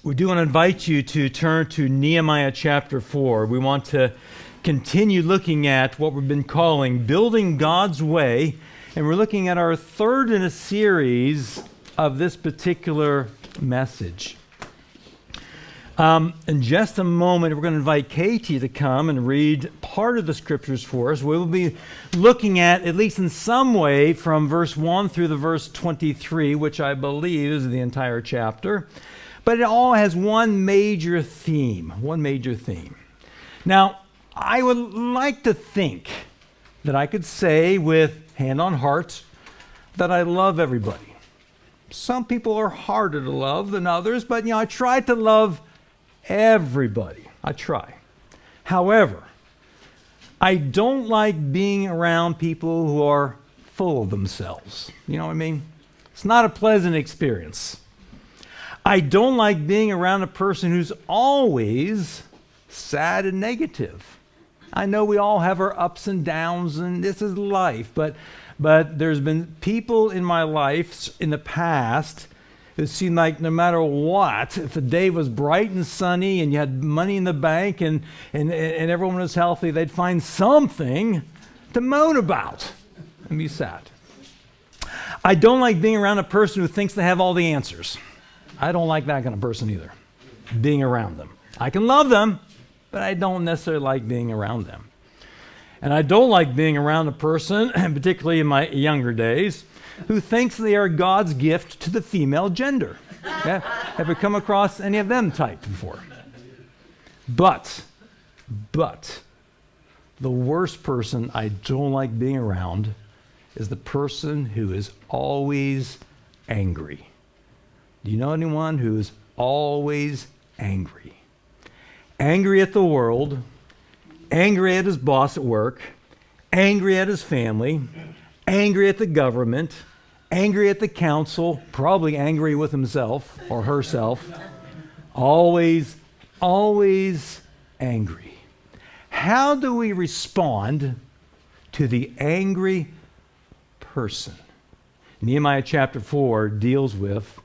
We do want to invite you to turn to Nehemiah chapter 4. We want to continue looking at what we've been calling Building God's Way, and we're looking at our third in a series of this particular message. In just a moment, we're going to invite Katie to come and read part of the scriptures for us. We will be looking at least in some way, from verse 1 through the verse 23, which I believe is the entire chapter. But it all has one major theme. Now, I would like to think that I could say with hand on heart that I love everybody. Some people are harder to love than others, but I try to love everybody. I try. However, I don't like being around people who are full of themselves. You know what I mean? It's not a pleasant experience. I don't like being around a person who's always sad and negative. I know we all have our ups and downs, and this is life, but there's been people in my life in the past who seemed like no matter what, if the day was bright and sunny and you had money in the bank and everyone was healthy, they'd find something to moan about and be sad. I don't like being around a person who thinks they have all the answers. I don't like that kind of person either, being around them. I can love them, but I don't necessarily like being around them. And I don't like being around a person, particularly in my younger days, who thinks they are God's gift to the female gender. Yeah? Have we come across any of them type before? But, the worst person I don't like being around is the person who is always angry. Do you know anyone who is always angry? Angry at the world, angry at his boss at work, angry at his family, angry at the government, angry at the council, probably angry with himself or herself. Always angry. How do we respond to the angry person? Nehemiah chapter 4 deals with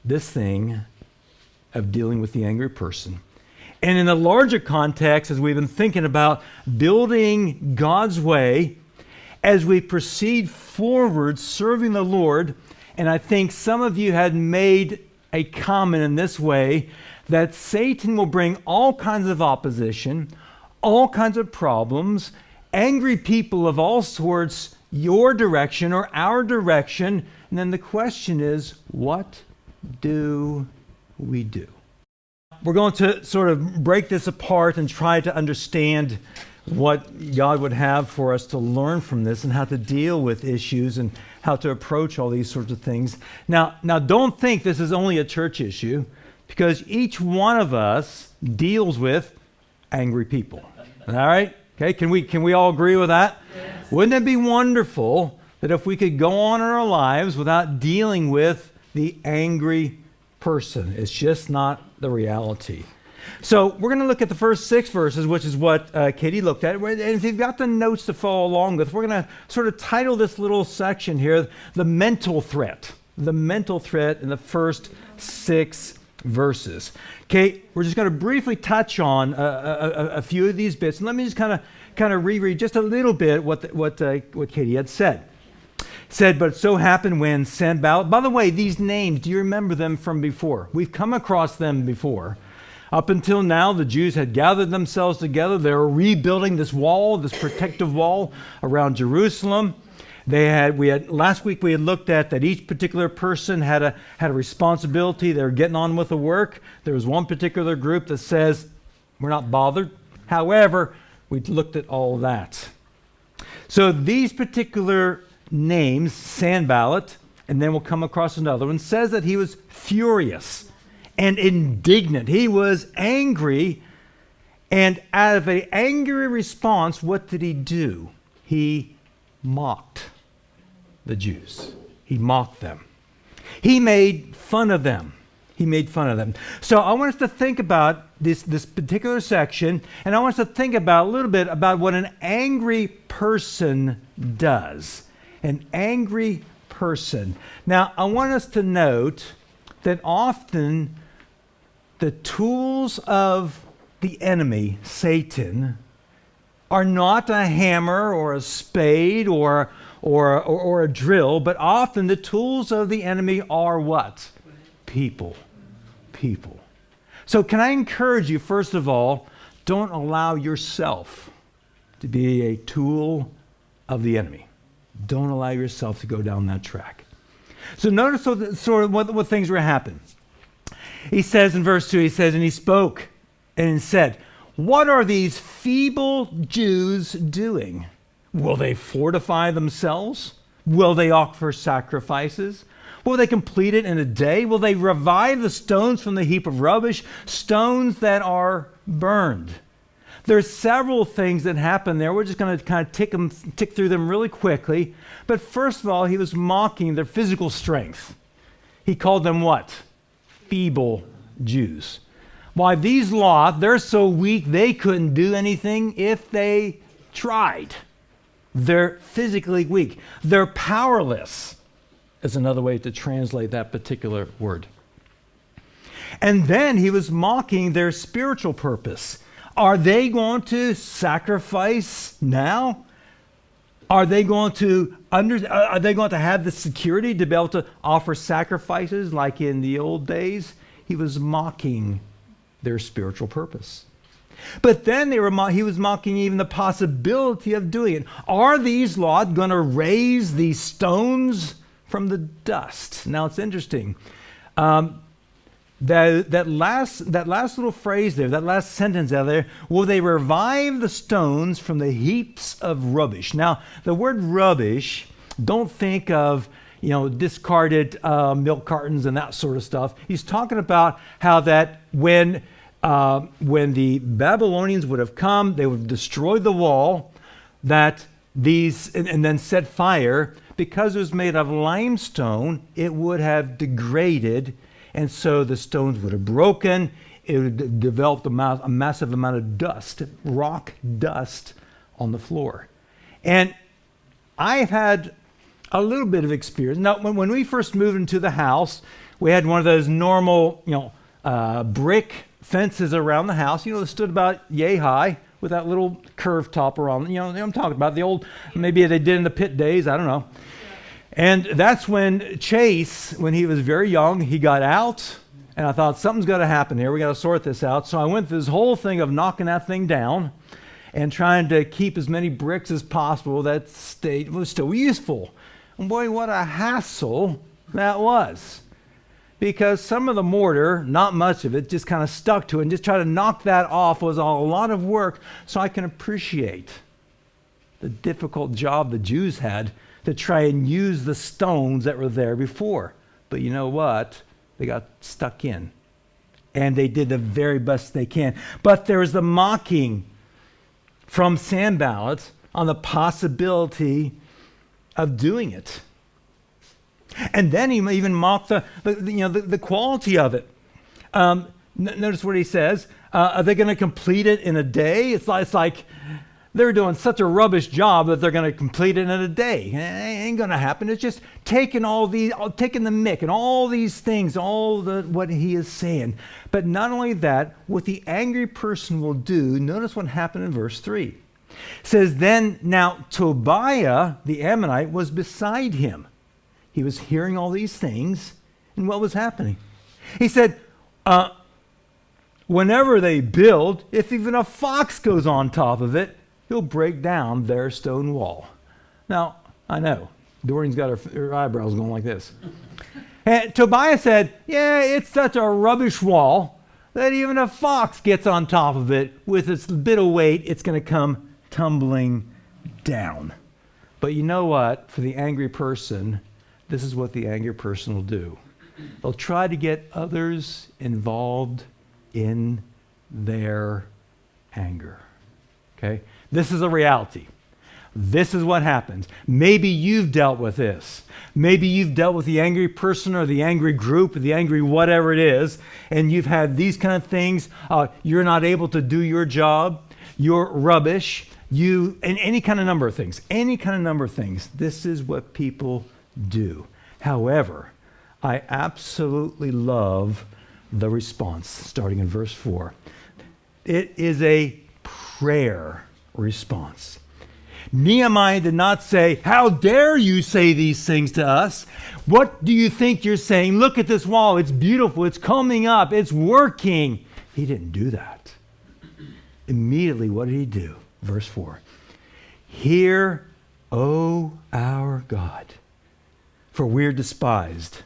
this thing of dealing with the angry person. And in the larger context, as we've been thinking about building God's way, as we proceed forward serving the Lord, and I think some of you had made a comment in this way, that Satan will bring all kinds of opposition, all kinds of problems, angry people of all sorts, your direction or our direction, and then the question is, what do we do? We're going to sort of break this apart and try to understand what God would have for us to learn from this and how to deal with issues and how to approach all these sorts of things. Now don't think this is only a church issue, because each one of us deals with angry people. All right? Okay, can we all agree with that? Yes. Wouldn't it be wonderful that if we could go on in our lives without dealing with the angry person? It's just not the reality. So we're going to look at the first 6 verses, which is what Katie looked at. And if you've got the notes to follow along with, we're going to sort of title this little section here, The Mental Threat. The mental threat in the first 6 verses. Okay, we're just going to briefly touch on a few of these bits. And let me just kind of reread just a little bit what Katie had said. Said, but it so happened when Sanballat, by the way, these names, do you remember them from before? We've come across them before. Up until now, the Jews had gathered themselves together. They were rebuilding this wall, this protective wall around Jerusalem. Last week we had looked at that each particular person had a responsibility. They were getting on with the work. There was one particular group that says, we're not bothered. However, we looked at all that. So these particular names, Sanballat, and then we'll come across another one, says that he was furious and indignant. He was angry, and out of an angry response, what did he do? He mocked the Jews. He mocked them. He made fun of them. So I want us to think about this particular section, and I want us to think about a little bit about what an angry person does. An angry person. Now, I want us to note that often the tools of the enemy, Satan, are not a hammer or a spade or a drill, but often the tools of the enemy are what? People. People. So can I encourage you, first of all, don't allow yourself to be a tool of the enemy. Don't allow yourself to go down that track. So notice sort of what things were happening. He says in verse 2, he says, and he spoke and said, what are these feeble Jews doing? Will they fortify themselves? Will they offer sacrifices? Will they complete it in a day? Will they revive the stones from the heap of rubbish, stones that are burned? There's several things that happen there. We're just going to kind of tick through them really quickly. But first of all, he was mocking their physical strength. He called them what? Feeble Jews. Why, these lot, they're so weak they couldn't do anything if they tried. They're physically weak. They're powerless, is another way to translate that particular word. And then he was mocking their spiritual purpose. Are they going to sacrifice now? Are they going to have the security to be able to offer sacrifices like in the old days? He was mocking their spiritual purpose. But then he was mocking even the possibility of doing it. Are these lot going to raise these stones from the dust? Now it's interesting. That last little phrase there, that last sentence out there, will they revive the stones from the heaps of rubbish? Now, the word rubbish, don't think of discarded milk cartons and that sort of stuff. He's talking about how that when the Babylonians would have come, they would have destroyed the wall, that these and then set fire. Because it was made of limestone, it would have degraded, and so the stones would have broken. It would have developed a massive amount of dust, rock dust on the floor. And I've had a little bit of experience. Now, when we first moved into the house, we had one of those normal, brick fences around the house, that stood about yay high with that little curved top around. I'm talking about the old, maybe they did in the pit days, I don't know. And that's when Chase, when he was very young, he got out, and I thought, something's got to happen here. We got to sort this out. So I went through this whole thing of knocking that thing down and trying to keep as many bricks as possible that was still useful. And boy, what a hassle that was. Because some of the mortar, not much of it, just kind of stuck to it, and just try to knock that off was a lot of work. So I can appreciate the difficult job the Jews had to try and use the stones that were there before. But you know what? They got stuck in. And they did the very best they can. But there was the mocking from Sanballat on the possibility of doing it. And then he even mocked the quality of it. Notice what he says. Are they going to complete it in a day? It's like they're doing such a rubbish job that they're going to complete it in a day. It ain't going to happen. It's just taking the mick and all these things, what he is saying. But not only that, what the angry person will do, notice what happened in verse 3. It says, then now Tobiah, the Ammonite, was beside him. He was hearing all these things, and what was happening? He said, whenever they build, if even a fox goes on top of it, he'll break down their stone wall. Now, I know, Doreen's got her eyebrows going like this. And Tobiah said, yeah, it's such a rubbish wall that even a fox gets on top of it with its bit of weight, it's going to come tumbling down. But you know what? For the angry person, this is what the angry person will do. They'll try to get others involved in their anger. Okay? This is a reality. This is what happens. Maybe you've dealt with this. Maybe you've dealt with the angry person or the angry group or the angry whatever it is, and you've had these kind of things. You're not able to do your job. You're rubbish. And any kind of number of things. Any kind of number of things. This is what people do. However, I absolutely love the response, starting in verse 4. It is a prayer response. Nehemiah did not say, "How dare you say these things to us? What do you think you're saying? Look at this wall. It's beautiful. It's coming up. It's working." He didn't do that. Immediately, what did he do? Verse 4. "Hear, O our God, for we're despised.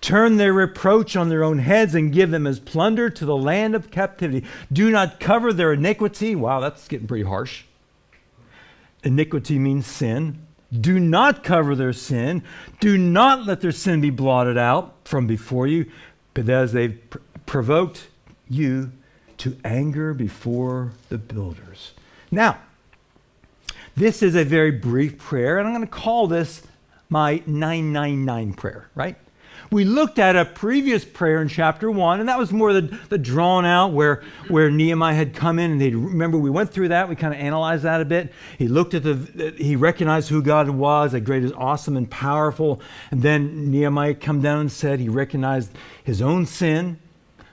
Turn their reproach on their own heads and give them as plunder to the land of captivity. Do not cover their iniquity." Wow, that's getting pretty harsh. Iniquity means sin. "Do not cover their sin. Do not let their sin be blotted out from before you, but as they've provoked you to anger before the builders." Now, this is a very brief prayer, and I'm going to call this my 999 prayer, right? We looked at a previous prayer in chapter 1, and that was more the drawn out where Nehemiah had come in, and remember we went through that. We kind of analyzed that a bit. He looked at he recognized who God was, that great is awesome and powerful. And then Nehemiah come down and said he recognized his own sin,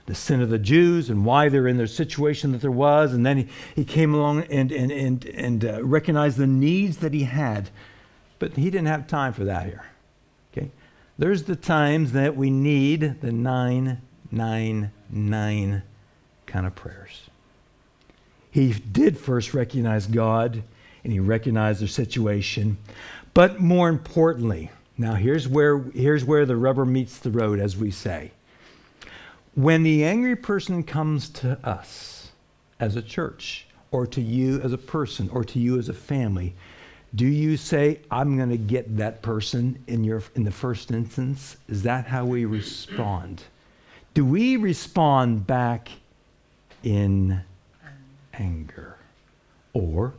the sin of the Jews, and why they're in their situation that there was. And then he came along and recognized the needs that he had. But he didn't have time for that here. Okay? There's the times that we need the 999 kind of prayers. He did first recognize God, and he recognized their situation. But more importantly, now here's where the rubber meets the road, as we say. When the angry person comes to us as a church, or to you as a person, or to you as a family, do you say, "I'm going to get that person in the first instance"? Is that how we respond? Do we respond back in anger? Or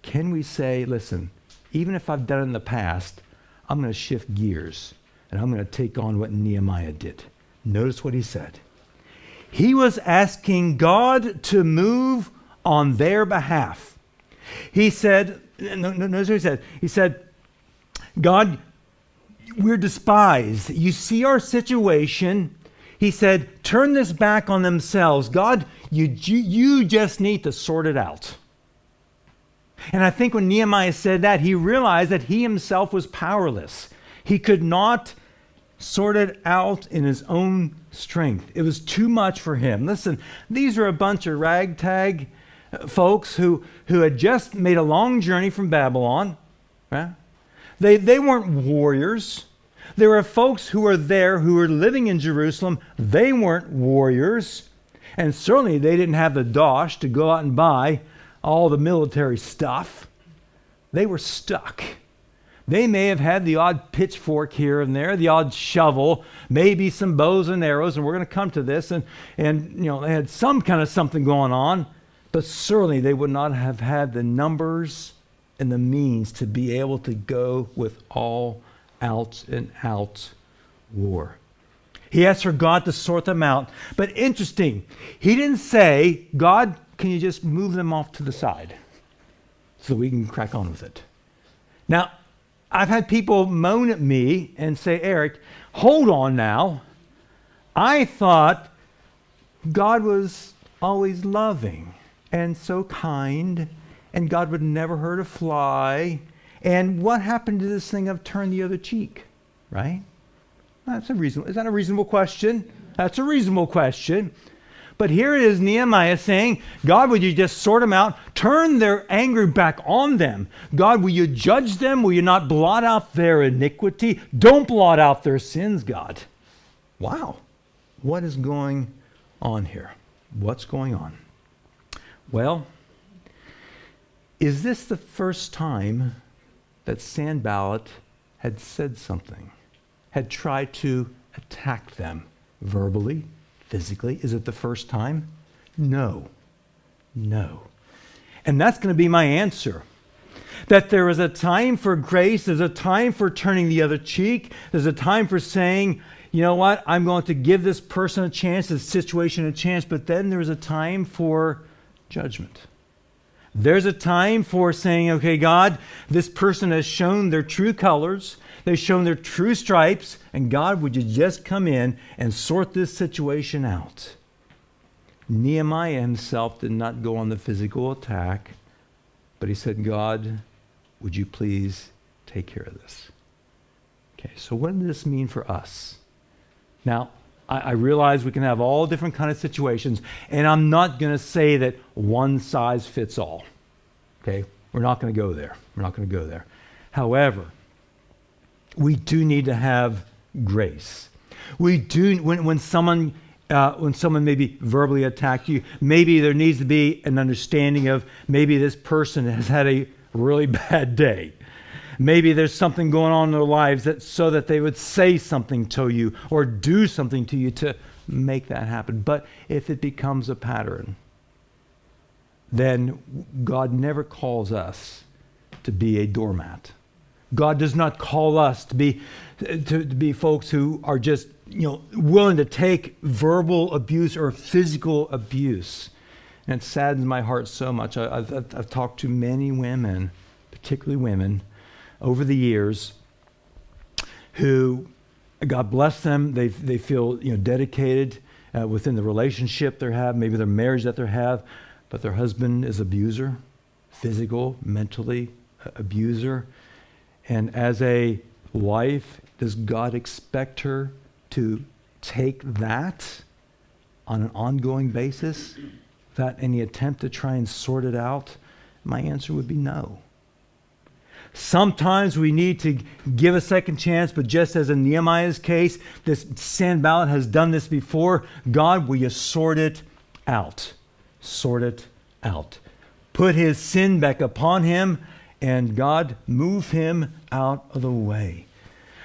can we say, "Listen, even if I've done it in the past, I'm going to shift gears and I'm going to take on what Nehemiah did"? Notice what he said. He was asking God to move on their behalf. He said, notice what he said. He said, "God, we're despised. You see our situation." He said, "Turn this back on themselves. God, you just need to sort it out." And I think when Nehemiah said that, he realized that he himself was powerless. He could not sort it out in his own strength. It was too much for him. Listen, these are a bunch of ragtag folks who had just made a long journey from Babylon. Right? They weren't warriors. There were folks who were there who were living in Jerusalem. They weren't warriors. And certainly they didn't have the dosh to go out and buy all the military stuff. They were stuck. They may have had the odd pitchfork here and there, the odd shovel, maybe some bows and arrows, and we're going to come to this, and they had some kind of something going on, but certainly they would not have had the numbers and the means to be able to go with all out and out war. He asked for God to sort them out. But interesting, he didn't say, "God, can you just move them off to the side so we can crack on with it?" Now, I've had people moan at me and say, "Eric, hold on now. I thought God was always loving and so kind, and God would never hurt a fly. And what happened to this thing of turn the other cheek?" Right? Is that a reasonable question? That's a reasonable question. But here it is, Nehemiah saying, "God, would you just sort them out? Turn their anger back on them. God, will you judge them? Will you not blot out their iniquity? Don't blot out their sins, God." Wow. What is going on here? What's going on? Well, is this the first time that Sanballat had said something, had tried to attack them verbally, physically? Is it the first time? No. And that's going to be my answer. That there is a time for grace, there's a time for turning the other cheek, there's a time for saying, "You know what, I'm going to give this person a chance, this situation a chance," but then there's a time for judgment. There's a time for saying, okay, God, this person has shown their true colors. They've shown their true stripes. And God, would you just come in and sort this situation out? Nehemiah himself did not go on the physical attack, but he said, God, would you please take care of this? Okay, so what does this mean for us? Now, I realize we can have all different kind of situations, and I'm not going to say that one size fits all. Okay, we're not going to go there. We're not going to go there. However, we do need to have grace. We do when someone maybe verbally attacked you, maybe there needs to be an understanding of maybe this person has had a really bad day. Maybe there's something going on in their lives so that they would say something to you or do something to you to make that happen. But if it becomes a pattern, then God never calls us to be a doormat. God does not call us to be folks who are just willing to take verbal abuse or physical abuse. And it saddens my heart so much. I've talked to many women, particularly women, over the years, who, God bless them, they feel dedicated within the relationship they have, maybe their marriage that they have, but their husband is abuser, physical, mentally abuser. And as a wife, does God expect her to take that on an ongoing basis without any attempt to try and sort it out? My answer would be no. Sometimes we need to give a second chance, but just as in Nehemiah's case, this Sanballat has done this before. God, will you sort it out? Sort it out. Put his sin back upon him, and God, move him out of the way.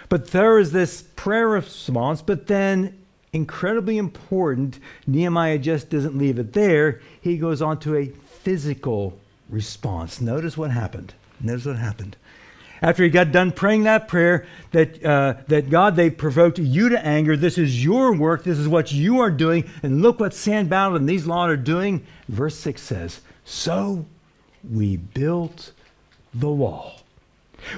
But there is this prayer response, but then incredibly important, Nehemiah just doesn't leave it there. He goes on to a physical response. Notice what happened. After he got done praying that prayer, that God, they provoked you to anger. This is your work. This is what you are doing. And look what Sanballat and these lot are doing. Verse 6 says, so we built the wall.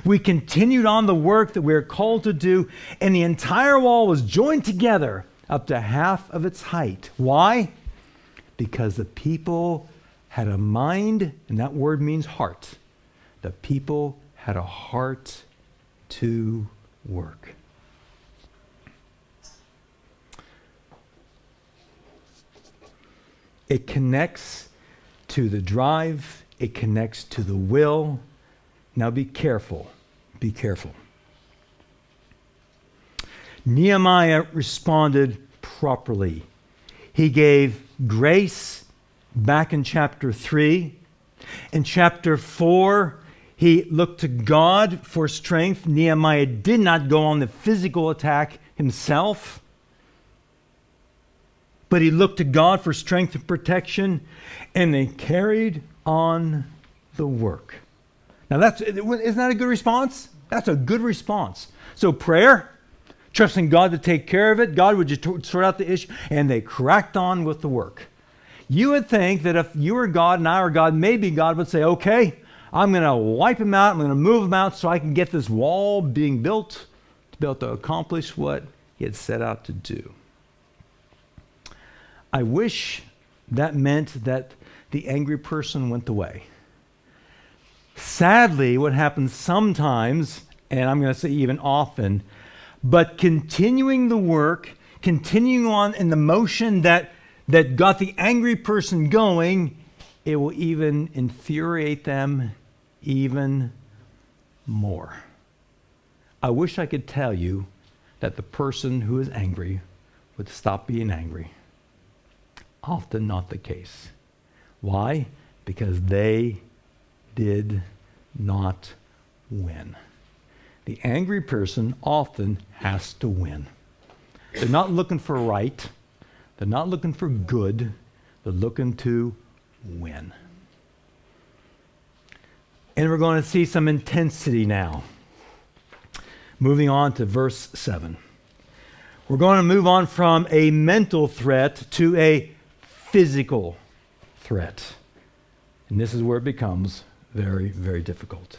We continued on the work that we are called to do, and the entire wall was joined together up to half of its height. Why? Because the people had a mind, and that word means heart. The people had a heart to work. It connects to the drive. It connects to the will. Now be careful. Be careful. Nehemiah responded properly. He gave grace back in chapter 3. In chapter 4, he looked to God for strength. Nehemiah did not go on the physical attack himself, but he looked to God for strength and protection, and they carried on the work. Now, isn't that a good response? That's a good response. So prayer, trusting God to take care of it. God, would you sort out the issue? And they cracked on with the work. You would think that if you were God and I were God, maybe God would say, okay, I'm going to wipe him out. I'm going to move him out so I can get this wall being built to be able to accomplish what he had set out to do. I wish that meant that the angry person went away. Sadly, what happens sometimes, and I'm going to say even often, but continuing the work, continuing on in the motion that got the angry person going, it will even infuriate them even more. I wish I could tell you that the person who is angry would stop being angry. Often not the case. Why? Because they did not win. The angry person often has to win. They're not looking for right. They're not looking for good. They're looking to win. And we're going to see some intensity now. Moving on to verse 7. We're going to move on from a mental threat to a physical threat. And this is where it becomes very, very difficult.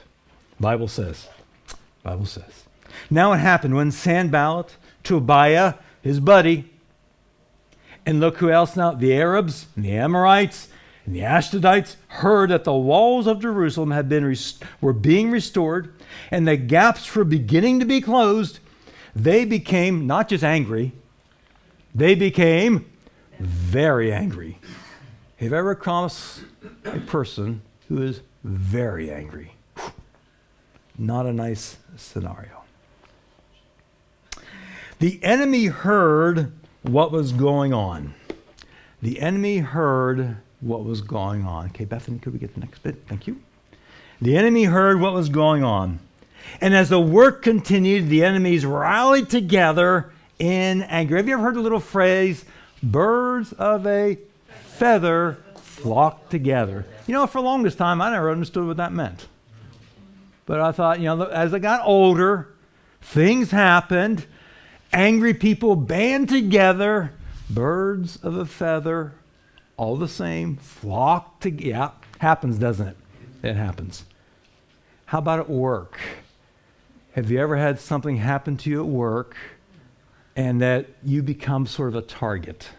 Bible says. Now it happened when Sanballat, Tobiah, his buddy, and look who else now, the Arabs and the Amorites and the Ashdodites heard that the walls of Jerusalem were being restored and the gaps were beginning to be closed. They became not just angry, they became very angry. Have you ever crossed a person who is very angry? Not a nice scenario. The enemy heard what was going on. The enemy heard what was going on. Okay, Bethany, could we get the next bit? Thank you. The enemy heard what was going on. And as the work continued, the enemies rallied together in anger. Have you ever heard the little phrase, birds of a feather flock together? You know, for the longest time, I never understood what that meant. But I thought, as I got older, things happened. Angry people band together. Birds of a feather, all the same, flock together. Yeah, happens, doesn't it? It happens. How about at work? Have you ever had something happen to you at work and that you become sort of a target?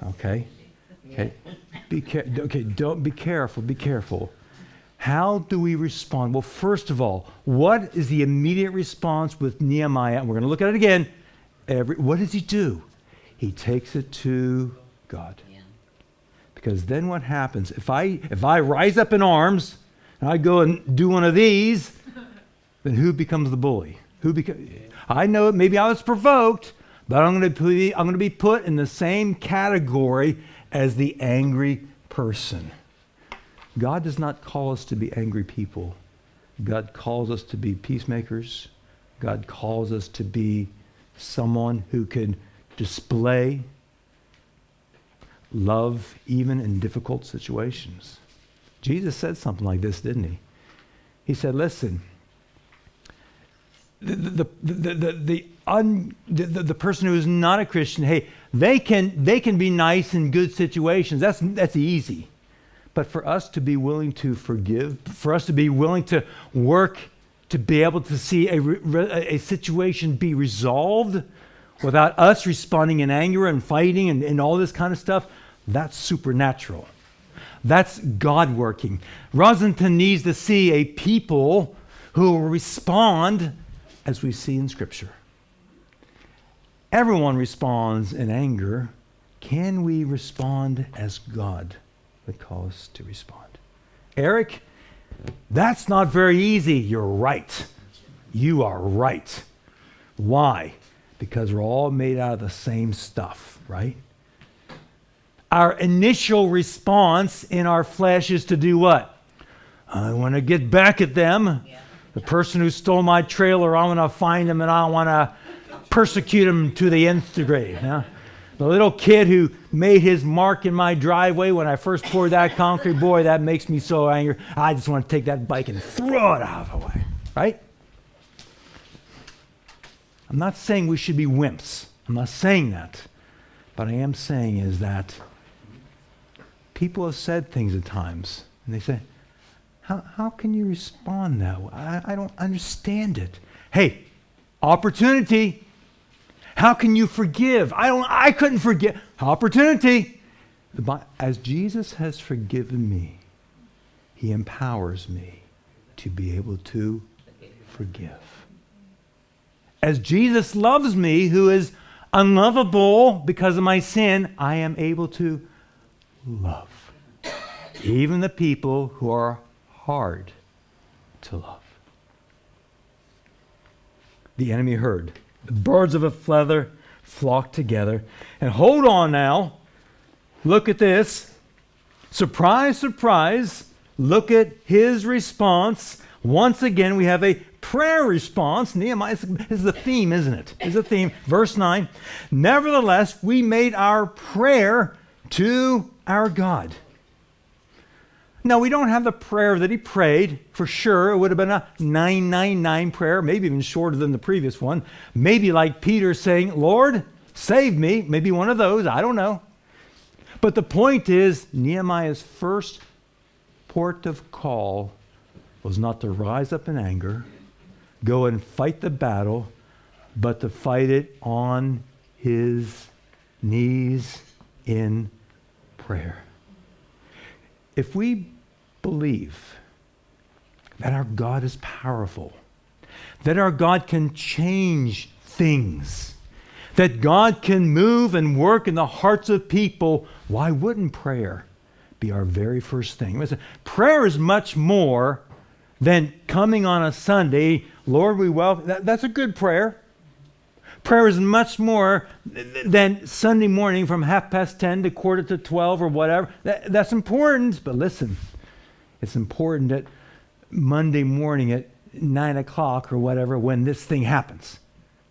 Okay? Be careful. How do we respond? Well, first of all, what is the immediate response with Nehemiah? And we're going to look at it again. What does he do? He takes it to God. Yeah. Because then what happens? If I rise up in arms and I go and do one of these, then who becomes the bully? I know maybe I was provoked, but I'm going to be put in the same category as the angry person. God does not call us to be angry people. God calls us to be peacemakers. God calls us to be someone who can display love even in difficult situations. Jesus said something like this, didn't he? He said, listen, the person who is not a Christian, hey, they can be nice in good situations. That's easy. But for us to be willing to forgive, for us to be willing to work to be able to see a situation be resolved without us responding in anger and fighting and all this kind of stuff, that's supernatural. That's God working. Rosenton needs to see a people who will respond as we see in Scripture. Everyone responds in anger. Can we respond as God would call us to respond? Eric, that's not very easy. You're right. You are right. Why? Because we're all made out of the same stuff, right? Our initial response in our flesh is to do what? I want to get back at them. Yeah. The person who stole my trailer, I want to find him and I want to persecute him to the nth degree. Yeah? The little kid who made his mark in my driveway when I first poured that concrete, boy, that makes me so angry. I just want to take that bike and throw it out of the way, right? I'm not saying we should be wimps. I'm not saying that. But I am saying is that people have said things at times, and they say, how can you respond that way? I don't understand it. Hey, opportunity. How can you forgive? I couldn't forgive. Opportunity. As Jesus has forgiven me, he empowers me to be able to forgive. As Jesus loves me, who is unlovable because of my sin, I am able to love. Even the people who are hard to love. The enemy heard. The birds of a feather flock together. And hold on now. Look at this. Surprise, surprise. Look at his response. Once again, we have a prayer response. Nehemiah is the theme, isn't it? Is the theme. Verse 9. Nevertheless, we made our prayer to our God. Now, we don't have the prayer that he prayed, for sure. It would have been a 999 prayer, maybe even shorter than the previous one. Maybe like Peter saying, Lord, save me. Maybe one of those. I don't know. But the point is, Nehemiah's first port of call was not to rise up in anger, go and fight the battle, but to fight it on his knees in prayer. If we believe that our God is powerful, that our God can change things, that God can move and work in the hearts of people, why wouldn't prayer be our very first thing? Listen, prayer is much more than coming on a Sunday, Lord, we welcome. That's a good prayer. Prayer is much more than Sunday morning from 10:30 to 11:45 or whatever. That's important, but listen, it's important that Monday morning at 9 o'clock or whatever, when this thing happens.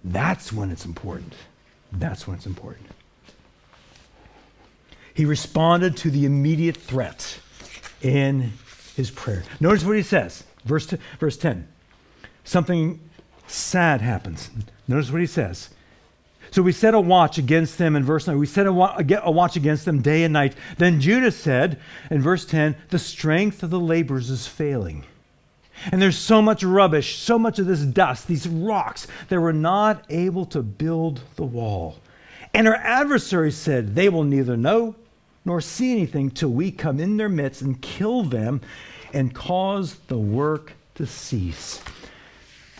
That's when it's important. That's when it's important. He responded to the immediate threat in his prayer. Notice what he says. Verse 10. Something sad happens. Notice what he says. So we set a watch against them in verse 9. We set a watch against them day and night. Then Judah said in verse 10, the strength of the laborers is failing. And there's so much rubbish, so much of this dust, these rocks, that we're not able to build the wall. And our adversaries said, they will neither know nor see anything till we come in their midst and kill them and cause the work to cease.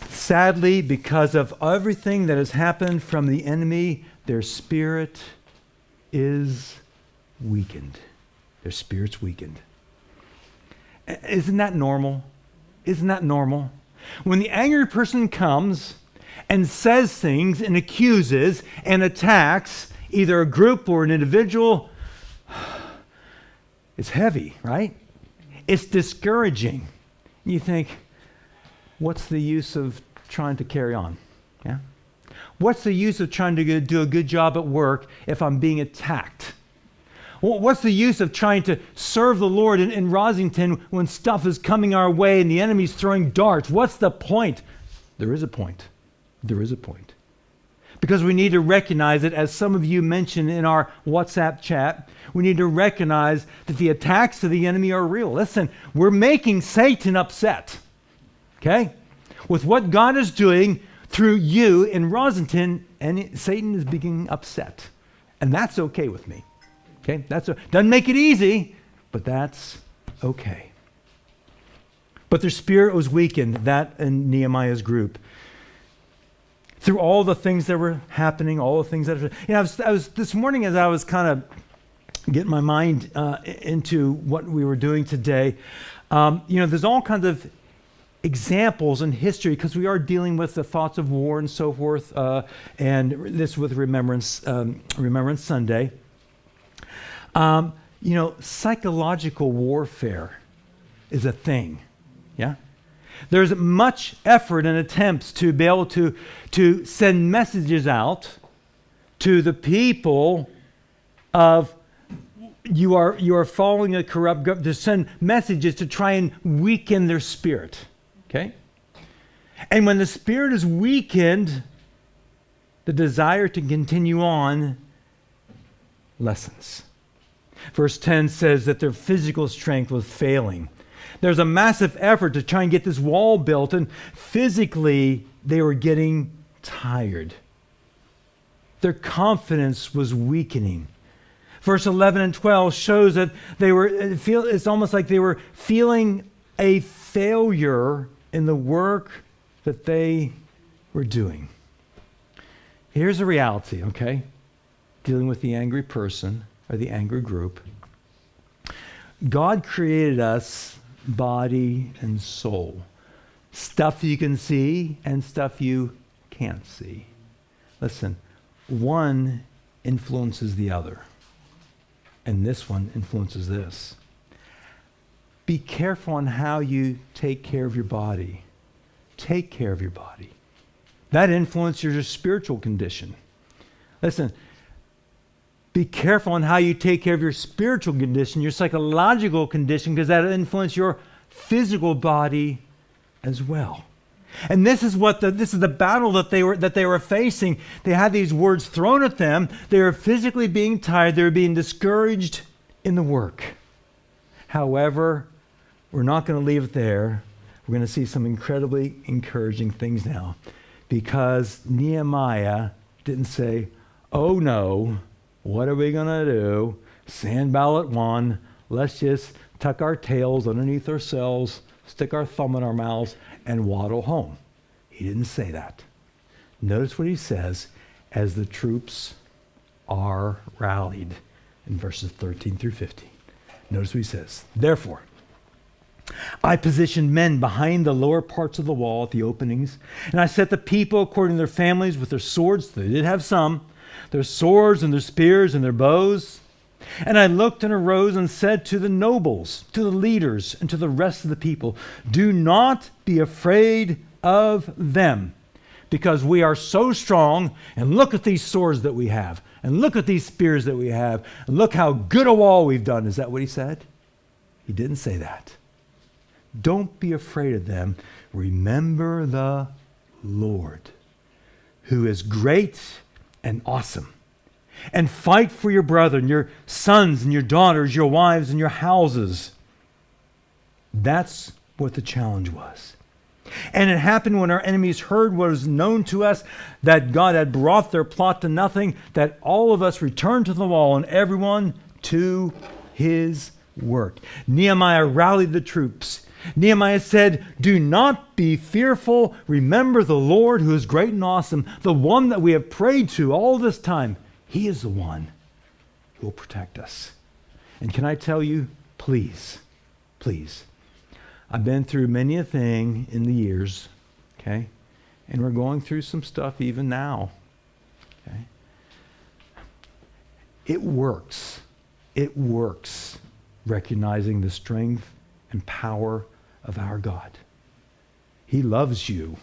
Sadly, because of everything that has happened from the enemy, their spirit is weakened. Their spirit's weakened. Isn't that normal? Isn't that normal? When the angry person comes and says things and accuses and attacks either a group or an individual, it's heavy, right? It's discouraging. You think, what's the use of trying to carry on? Yeah? What's the use of trying to do a good job at work if I'm being attacked? What's the use of trying to serve the Lord in Rosington when stuff is coming our way and the enemy's throwing darts? What's the point? There is a point. There is a point. Because we need to recognize it, as some of you mentioned in our WhatsApp chat, we need to recognize that the attacks of the enemy are real. Listen, we're making Satan upset, okay? With what God is doing through you in Rosington, and Satan is being upset. And that's okay with me. Okay, doesn't make it easy, but that's okay. But their spirit was weakened, that in Nehemiah's group. Through all the things that were happening, all the things that I was this morning, as I was kind of getting my mind into what we were doing today. There's all kinds of examples in history, because we are dealing with the thoughts of war and so forth, and this with Remembrance Sunday. Psychological warfare is a thing. Yeah? There's much effort and attempts to be able to send messages out to the people of you are following a corrupt government, to send messages to try and weaken their spirit. Okay? And when the spirit is weakened, the desire to continue on lessens. Verse 10 says that their physical strength was failing. There's a massive effort to try and get this wall built, and physically they were getting tired. Their confidence was weakening. Verse 11 and 12 shows that it's almost like they were feeling a failure in the work that they were doing. Here's the reality, okay? Dealing with the angry person or the angry group. God created us body and soul. Stuff you can see and stuff you can't see. Listen, one influences the other. And this one influences this. Be careful on how you take care of your body. Take care of your body. That influences your spiritual condition. Listen, be careful on how you take care of your spiritual condition, your psychological condition, because that influences your physical body as well. And this is the battle that they were facing. They had these words thrown at them. They were physically being tired. They were being discouraged in the work. However, we're not going to leave it there. We're going to see some incredibly encouraging things now, because Nehemiah didn't say, oh no, what are we going to do? Sanballat won. Let's just tuck our tails underneath ourselves, stick our thumb in our mouths, and waddle home. He didn't say that. Notice what he says as the troops are rallied in verses 13 through 15. Notice what he says. Therefore, I positioned men behind the lower parts of the wall at the openings, and I set the people according to their families with their swords. They did have some. Their swords and their spears and their bows. And I looked and arose and said to the nobles, to the leaders, and to the rest of the people, do not be afraid of them, because we are so strong, and look at these swords that we have, and look at these spears that we have, and look how good a wall we've done. Is that what he said? He didn't say that. Don't be afraid of them. Remember the Lord, who is great and awesome. And fight for your brethren, your sons and your daughters, your wives and your houses. That's what the challenge was. And it happened when our enemies heard what was known to us, that God had brought their plot to nothing, that all of us returned to the wall, and everyone to his work. Nehemiah rallied the troops. Nehemiah said, do not be fearful. Remember the Lord, who is great and awesome, the one that we have prayed to all this time. He is the one who will protect us. And can I tell you, please, I've been through many a thing in the years, okay? And we're going through some stuff even now, okay? It works, recognizing the strength and power of our God. He loves you,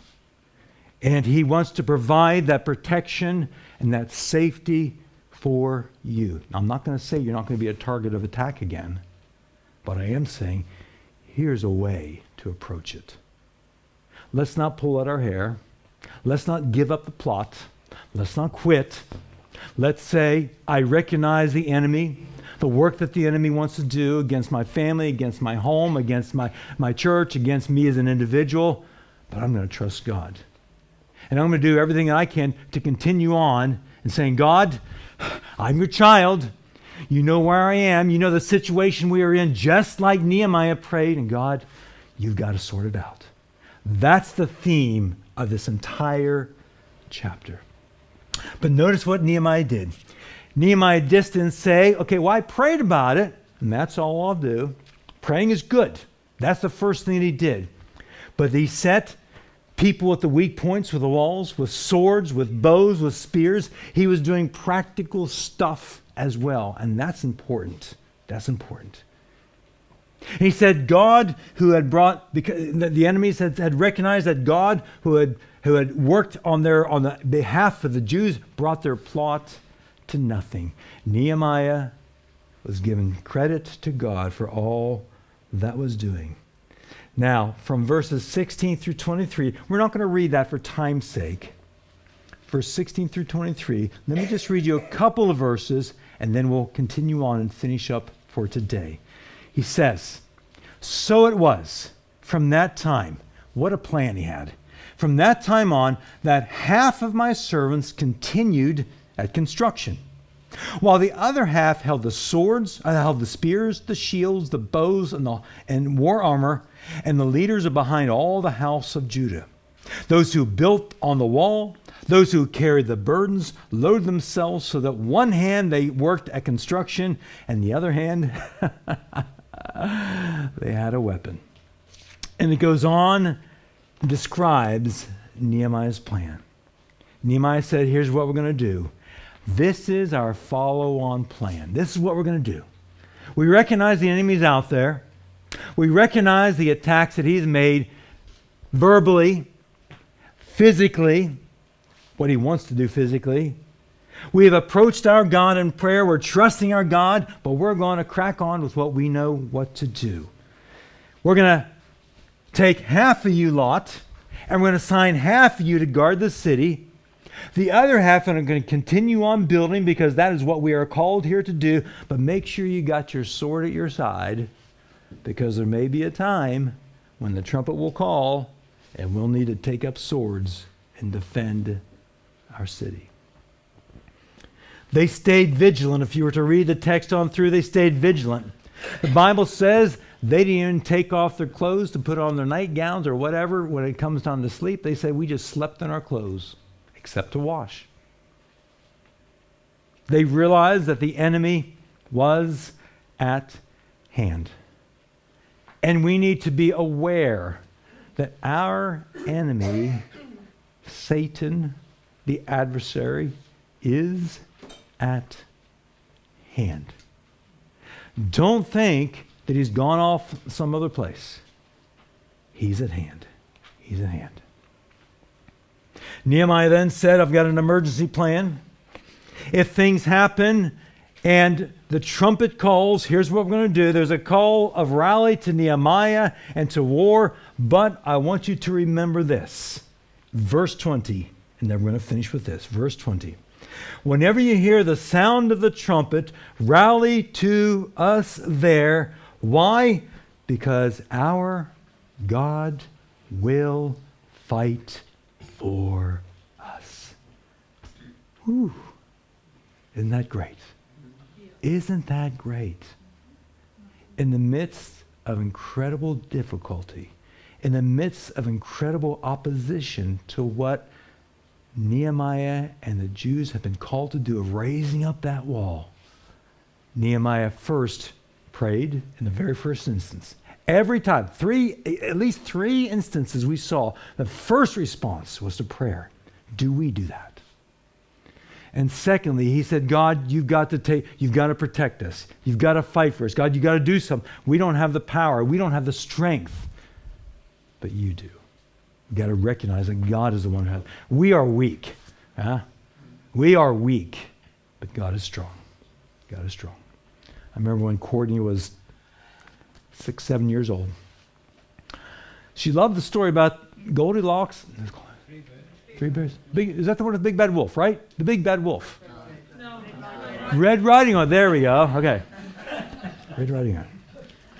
and he wants to provide that protection and that safety for you. Now, I'm not going to say you're not going to be a target of attack again, but I am saying here's a way to approach it. Let's not pull out our hair. Let's not give up the plot. Let's not quit. Let's say, I recognize the enemy, the work that the enemy wants to do against my family, against my home, against my church, against me as an individual, but I'm going to trust God. And I'm going to do everything that I can to continue on and saying, God, I'm your child. You know where I am. You know the situation we are in, just like Nehemiah prayed. And God, you've got to sort it out. That's the theme of this entire chapter. But notice what Nehemiah did. Nehemiah didn't say, okay, well, I prayed about it, and that's all I'll do. Praying is good. That's the first thing he did. But he set people at the weak points with the walls, with swords, with bows, with spears. He was doing practical stuff as well, and that's important. That's important. And he said, God who had brought, because the enemies had recognized that God who had worked on the behalf of the Jews brought their plot to nothing. Nehemiah was given credit to God for all that was doing. Now, from verses 16 through 23, we're not going to read that for time's sake. Verse 16 through 23, let me just read you a couple of verses, and then we'll continue on and finish up for today. He says, so it was from that time, what a plan he had. From that time on, that half of my servants continued at construction, while the other half held the swords, held the spears, the shields, the bows, and war armor, and the leaders are behind all the house of Judah. Those who built on the wall, those who carried the burdens, loaded themselves so that one hand they worked at construction, and the other hand they had a weapon. And it goes on and describes Nehemiah's plan. Nehemiah said, here's what we're going to do. This is our follow-on plan. This is what we're going to do. We recognize the enemy's out there. We recognize the attacks that he's made verbally, physically, what he wants to do physically. We have approached our God in prayer. We're trusting our God, but we're going to crack on with what we know what to do. We're going to take half of you lot, and we're going to assign half of you to guard the city. The other half are going to continue on building because that is what we are called here to do. But make sure you got your sword at your side because there may be a time when the trumpet will call and we'll need to take up swords and defend our city. They stayed vigilant. If you were to read the text on through, they stayed vigilant. The Bible says they didn't even take off their clothes to put on their nightgowns or whatever. When it comes time to sleep, they say, we just slept in our clothes, except to wash. They realized that the enemy was at hand. And we need to be aware that our enemy, Satan, the adversary, is at hand. Don't think that he's gone off some other place. He's at hand. He's at hand. Nehemiah then said, I've got an emergency plan. If things happen and the trumpet calls, here's what we're going to do. There's a call of rally to Nehemiah and to war, but I want you to remember this. Verse 20, and then we're going to finish with this. Verse 20. Whenever you hear the sound of the trumpet, rally to us there. Why? Because our God will fight for us. Whew. Isn't that great? Isn't that great? In the midst of incredible difficulty, in the midst of incredible opposition to what Nehemiah and the Jews have been called to do of raising up that wall, Nehemiah first prayed in the very first instance. Every time, at least three instances we saw, the first response was to prayer. Do we do that? And secondly, he said, God, you've got to protect us. You've got to fight for us. God, you've got to do something. We don't have the power. We don't have the strength. But you do. You've got to recognize that God is the one who has. We are weak. We are weak. But God is strong. God is strong. I remember when Courtney was 6, 7 years old. She loved the story about Goldilocks. Three bears. Is that the one with the big bad wolf, right? The big bad wolf. No. Red Riding Hood. There we go. Okay. Red Riding Hood.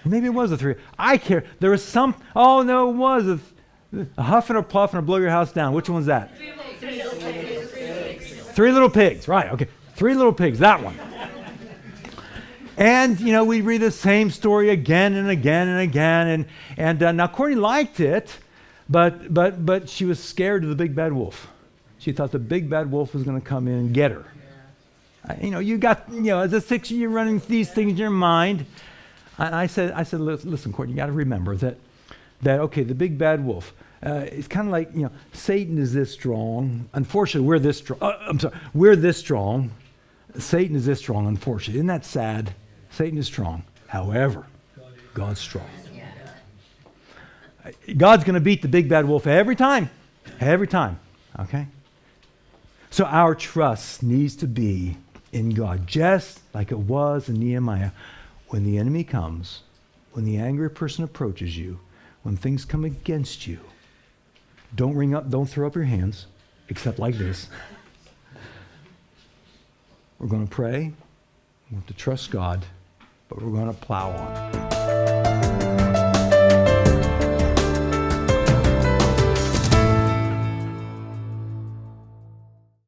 Maybe it was the three. I care. There was some. Oh no, it was a huff and a puff and a blow your house down. Which one's that? Three little pigs. Right. Okay. Three little pigs. That one. And we read the same story again and again and again. And now Courtney liked it. But she was scared of the big bad wolf. She thought the big bad wolf was going to come in and get her. You got, as a 6 year, you're running these things in your mind. I said, listen, Courtney, you got to remember that okay, the big bad wolf. It's kind of like, Satan is this strong. Unfortunately, we're this strong. We're this strong. Satan is this strong. Unfortunately, isn't that sad? Satan is strong. However, God's strong. God's going to beat the big bad wolf every time. Every time. Okay? So our trust needs to be in God, just like it was in Nehemiah. When the enemy comes, when the angry person approaches you, when things come against you, don't throw up your hands, except like this. We're going to pray. We have to trust God, but we're going to plow on.